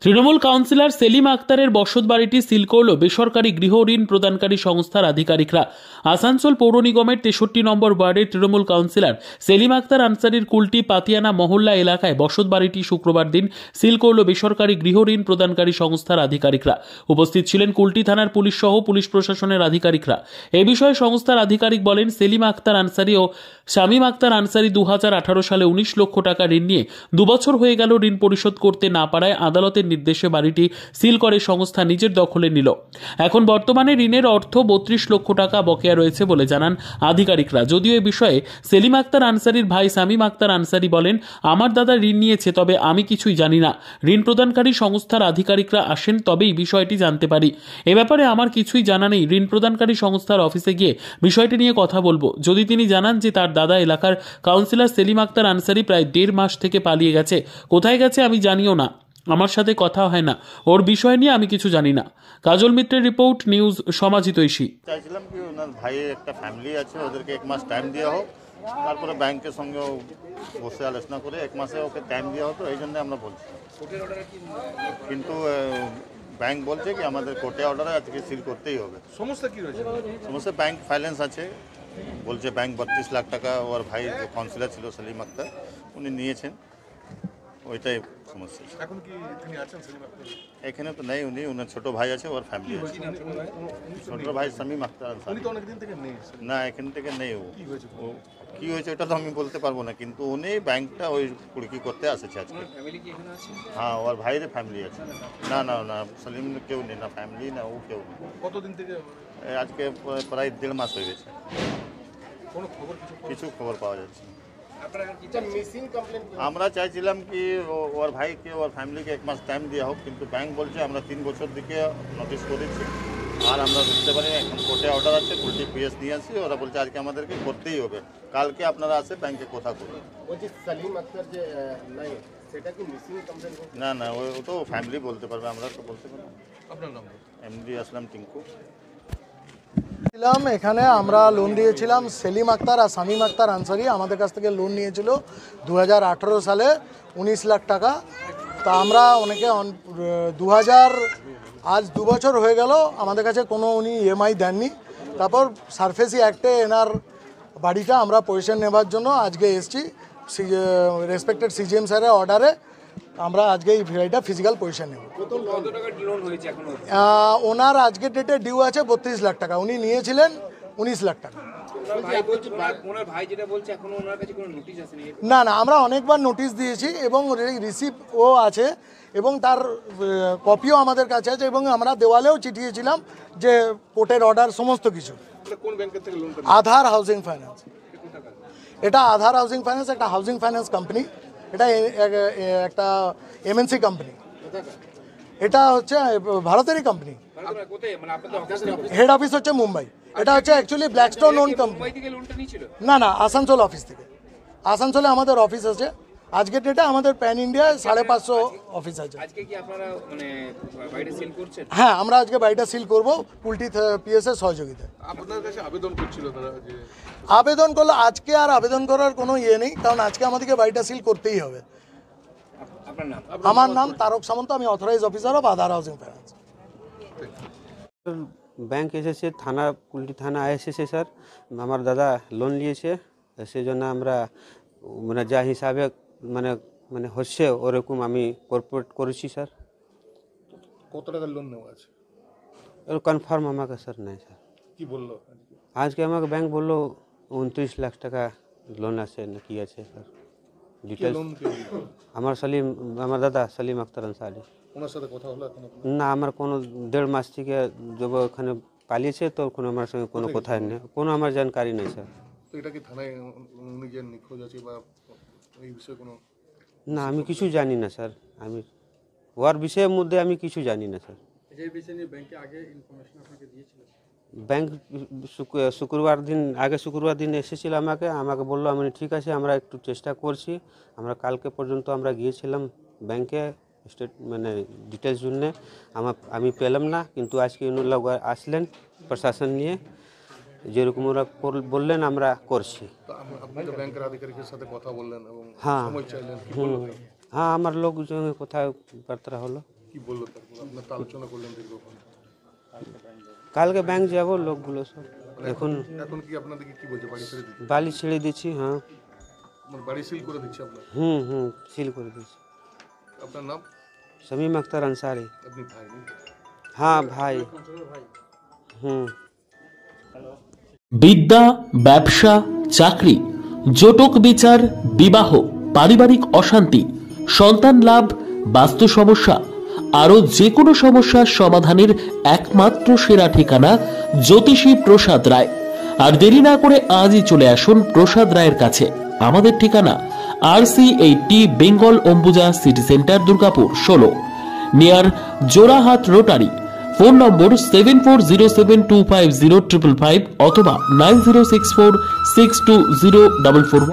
Trinamool councillor Selim আক্তারের বসত বাড়িটি সিল করল বেসরকারি গৃহ ঋণ প্রদানকারী সংস্থার আধিকারিকরা। আসানসোল পৌর নিগমের 63 নম্বর ওয়ার্ডের তৃণমূল কাউন্সিলর সেলিম আক্তার আনসারির কুলটি পাতিয়ানা মহল্লা এলাকায় বসত বাড়িটি শুক্রবার দিন সিল করল বেসরকারি গৃহ ঋণ প্রদানকারী সংস্থার আধিকারিকরা। উপস্থিত ছিলেন কুলটি থানার পুলিশ সহ পুলিশ প্রশাসনের আধিকারিকরা। এ বিষয়ে সংস্থার আধিকারিক বলেন, সেলিম আক্তার আনসারি ও শামীম আক্তার আনসারি 2018 সালে 19 লক্ষ টাকা ঋণ নিয়ে 2 বছর হয়ে গেল ঋণ পরিশোধ করতে না পারায় আদালতের নির্দেশে বাড়িটি সিল করে সংস্থা নিজের দখলে নিল। এখন বর্তমানে ঋণের অর্থ 32 লক্ষ টাকা বকেয়া রয়েছে বলে জানান আধিকারিকরা। যদিও এ বিষয়ে সেলিম আক্তার আনসারির ভাই শামীম আক্তার আনসারি বলেন, আমার দাদা ঋণ নিয়েছে, তবে আমি কিছুই জানি না। ঋণ প্রদানকারী সংস্থার আধিকারিকরা আসেন তবেই বিষয়টি জানতে পারি। এ ব্যাপারে আমার কিছুই জানা নেই। ঋণ প্রদানকারী সংস্থার অফিসে গিয়ে বিষয়টি নিয়ে কথা বলবো। যদি তিনি জানান যে তার দাদা এলাকার কাউন্সিলর সেলিম আক্তার আনসারি প্রায় 1.5 মাস থেকে পালিয়ে গেছে, কোথায় গেছে আমি জানিও না, আমার সাথে কথা হয় না, ওর বিষয় নিয়ে আমি কিছু জানি না। কাজল মিত্রের রিপোর্ট, নিউজ সমাজিতৈষী। চাইছিলাম কি ওনার ভাইয়ের একটা ফ্যামিলি আছে, ওদেরকে 1 মাস টাইম দেওয়া হোক, তারপরে ব্যাংকের সঙ্গে বসে আলোচনা করে 1 মাসে ওকে টাইম দেওয়া হতো, এই জন্য আমরা বলছি। কিন্তু ব্যাংক বলছে কি আমাদের কোর্টে অর্ডারে আজকে সিল করতেই হবে। সমস্যা কি রয়েছে? সমস্যা ব্যাংক ফাইন্যান্স আছে, বলছে ব্যাংক 32 লাখ টাকা ওর ভাই যে কাউন্সিলর ছিল সেলিম আক্তার উনি নিয়েছেন, ওইটাই সমস্যা। এখন কি তিনি আছেন সেলিম আক্তার? এখানে তো নেই, ওনার ছোট ভাই আছে, ওর ফ্যামিলি আছে। ছোট ভাই শামীম আক্তার উনি তো অনেকদিন থেকে নেই। না, এখান থেকে নেই। ও কি হয়েছে ওটা তো আমি বলতে পারবো না, কিন্তু উনি ব্যাংকটা ওই কুড়কি করতে আসছে আজকে। হ্যাঁ, ওর ভাইয়ের ফ্যামিলি আছে। না না না, সেলিম কেউ নেই, না ফ্যামিলি না ও কেউ নেই। কতদিন থেকে? আজকে প্রায় 1.5 মাস হয়ে গেছে, কোনো খবর কিছু খবর পাওয়া যাচ্ছে না। আমরা চাইছিলাম কি ওর ভাইকে ওর ফ্যামিলিকে 1 মাস টাইম দেওয়া হোক, কিন্তু ব্যাংক বলছে আমরা 3 বছর দিকে নোটিশ করেছি আর আমরা বুঝতে পারি না। এখন কোর্টে অর্ডার আছে, কোর্টে পিএস নিয়ে আসি, ওরা বলছে আজকে আমাদেরকে করতেই হবে, কালকে আপনারা আসে ব্যাংকে কথা করুন। না না, ও তো ফ্যামিলি বলতে পারবে, আমরা তো বলতে পারবো। আপনার নাম? এমডি আসলাম টিঙ্কু। এখানে আমরা লোন দিয়েছিলাম, সেলিম আক্তার আর শামীম আক্তার আনসারি আমাদের কাছ থেকে লোন নিয়েছিল 2018 সালে 19 লাখ টাকা। তা আমরা অনেকে আজ 2 বছর হয়ে গেল আমাদের কাছে কোনো উনি ইএমআই দেননি। তারপর সারফেসি অ্যাক্টে এনার বাড়িটা আমরা পজিশন নেবার জন্য আজকে এসেছি। রেসপেক্টেড সিজিএম স্যারের অর্ডারে আমরা আজকে এই ভিআইটা ফিজিক্যাল পজিশন নেব। ওনার আজকের ডেটে ডিউ আছে 32 লাখ টাকা, উনি নিয়েছিলেন 19 লাখ টাকা। না না, আমরা অনেকবার নোটিশ দিয়েছি এবং রিসিপ্টও আছে এবং তার কপিও আমাদের কাছে আছে এবং আমরা দেওয়ালেও চিঠিয়েছিলাম যে কোর্টের অর্ডার সমস্ত কিছু। আধার হাউজিং ফাইন্যান্স, এটা আধার হাউজিং ফাইন্যান্স একটা হাউজিং ফাইন্যান্স কোম্পানি, এটা একটা এমএনসি কোম্পানি, এটা হচ্ছে ভারতেরই কোম্পানি, হেড অফিস হচ্ছে মুম্বাই। এটা হচ্ছে অ্যাকচুয়ালি ব্ল্যাকস্টোন ওন কোম্পানি। না না, আসানসোল অফিস থেকে, আসানসোলে আমাদের অফিস আছে। আজকের ডেটে আমাদের প্যান ইন্ডিয়া 550 অফিস আছে। হ্যাঁ, আমরা আজকে বাড়িটা সিল করবো কুলটি পিএস এর সহযোগিতায়। আবেদন করলে আজকে আর আবেদন করার কোনো ইয়ে নেই, কারণ আজকে আমাদেরকে বাড়িটা সিল করতেই হবে। আমার নাম তারক সামন্ত, আমি authorised officer of Aadhaar housing finance. Bank এসেছে, থানা কুলটি থানা এসেছে স্যার, আমার দাদা লোন নিয়েছে, সেই জন্য আমরা মানে যা হিসাবে মানে মানে হচ্ছে ওরকম আমি কর্পোরেট করেছি স্যার। কত টাকা লোন নেওয়া আছে ওর কনফার্ম আমাকে স্যার নাই স্যার। কি বললো আজকে আমাকে ব্যাংক বললো 29 লাখ টাকা লোন আছে না কি আছে স্যার। ডিটেলস আমার দাদা সেলিম আক্তার আনসারি। ওনার সাথে কথা হলো? না, আমার কোনো 1.5 মাস থেকে যখন ওখানে পালিয়েছে তো কোনো আমার সঙ্গে কোনো কথাই নেই, কোনো আমার জানকারি নেই স্যার। তো এটা কি থানায় উনি যে নিখোঁজ আছে বা এই বিষয়ে কোনো? না, আমি কিছু জানি না স্যার, আমি ওর বিষয়ের মধ্যে আমি কিছু জানি না স্যার। ব্যাংক শুক্রবার দিন এসেছিল, আমাকে বললো আমি ঠিক আছে আমরা একটু চেষ্টা করছি। আমরা কালকে পর্যন্ত আমরা গিয়েছিলাম ব্যাংকে মানে ডিটেলস জন্য, আমি পেলাম না, কিন্তু আজকে উনি লোক আসলেন প্রশাসন নিয়ে, যেরকম ওরা বললেন আমরা করছি। হ্যাঁ হ্যাঁ, আমার লোকজনের কথাবার্তা হলো। কি বললো তারপর আপনার তো আলোচনা করলেন দীর্ঘক্ষণ? কালকে ব্যাংক যাব লোকগুলো সব। এখন এখন কি আপনাদেরকে কি বলছে, বাড়ি ছেড়ে দিচ্ছে? বালি ছেড়ে দিচ্ছি। হ্যাঁ মানে বাড়ি সিল করে দিচ্ছে আপনার? সিল করে দিচ্ছি। আপনার নাম? শামীম আক্তার আনসারি। আপনি ভাই নেই? হ্যাঁ ভাই। বিদ্যা, ব্যবসা, চাকরি, জটক বিচার, বিবাহ, পারিবারিক অশান্তি, সন্তান লাভ, বাস্তু সমস্যা, আরও যে কোনো সমস্যার সমাধানের একমাত্র সেরা ঠিকানা জ্যোতিষী প্রসাদ রায়। আর দেরি না করে আজই চলে আসুন প্রসাদ রায়ের কাছে। আমাদের ঠিকানা RC80 Bengal Ambuja city centre, Durgapur 16, near Jorhat rotary. Phone নম্বর 7407250555 অথবা 9064620441।